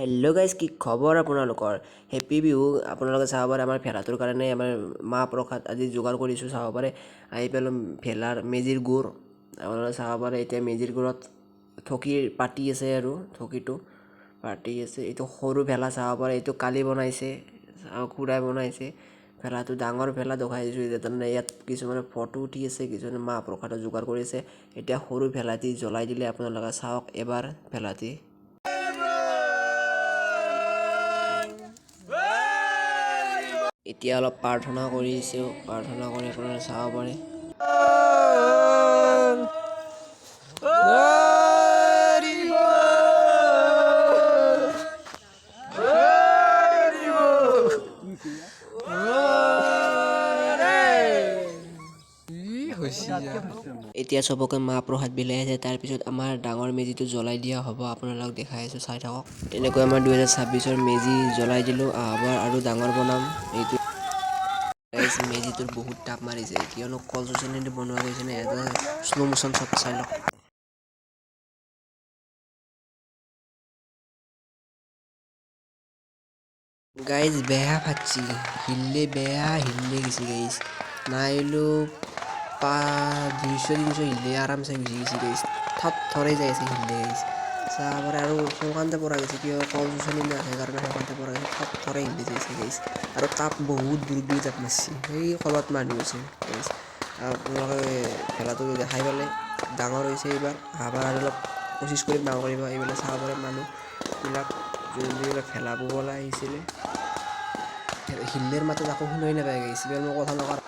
Hello' guys, কি খবৰ আপোনালোকৰ? হেপ্পী বিহু। আপোনালোকে চাব পাৰে আমাৰ ভেলাটোৰ কাৰণে আমাৰ মাহ প্ৰসাদ আজি যোগাৰ কৰিছোঁ। চাব পাৰে আহি পেলাই ভেলাৰ মেজিৰ গুৰ আপোনালোকে চাব পাৰে। এতিয়া মেজিৰ গুৰত ঠগীৰ পাতি আছে আৰু ঠগীটো পাতি আছে। এইটো সৰু ভেলা চাব পাৰে, এইটো কালি বনাইছে, খুৰাই বনাইছে। ভেলাটো ডাঙৰ ভেলা দেখাই দিছোঁ। তাৰমানে ইয়াত কিছুমানে ফটো উঠি আছে, কিছুমানে মাহ প্ৰসাদৰ যোগাৰ কৰিছে। এতিয়া সৰু ভেলাটি জ্বলাই দিলে আপোনালোকে চাওক এবাৰ ভেলাটি। এতিয়া অলপ প্ৰাৰ্থনা কৰিছোঁ, প্ৰাৰ্থনা কৰি আপোনালোকে চাব পাৰে। এতিয়া চবকে মাহ প্ৰসাদ বিলাই আছে। তাৰপিছত আমাৰ ডাঙৰ মেজিটো জ্বলাই দিয়া হ'ব। আপোনালোকক দেখাই আছোঁ, চাই থাকক। এনেকৈ আমাৰ 2026ৰ মেজি জ্বলাই দিলোঁ। আহবাৰ আৰু ডাঙৰ বনাম। এইটো মেজিটোৰ বহুত তাপ মাৰিছে, কিয়নো কল চচনিদি বনোৱা গৈছে নে। এটা শ্ল' মোচন শ্বট চাই লওক। গাইজ বেয়া ফাটছি, হিললে বেয়া হিললে গেছি গাইজ। নাইলো 200-300 হিললে আৰামছে গুচি গেছি গাইজ। থৰ থৰাই যাই আছে হিললে গাইজ। চাব পাৰে আৰু সোঁকানতে পৰা গৈছে, কিয় কল চচনি নাথাকে কাৰণে সোঁকানতে পৰা গৈছে। থৰ থৰাই হিললে যাইছে গাইজ। আৰু তাপ বহুত দূৰ দূৰ তাপ মাৰছি, সেই কবাত মানুহ আছে গাইজ। আপোনালোকে ভেলাটো দেখাই পালে ডাঙৰ হৈছে এইবাৰ। আহবাৰ আৰু অলপ কোচিছ কৰিম ডাঙৰ কৰিব। এইবিলাক চাব পাৰে মানুহবিলাক যোনবিলাক ভেলা ববলৈ আহিছিলে। হিল্লেৰ মাতত একো শুনাই নাপায় গাইজ। মই কথা নকওঁ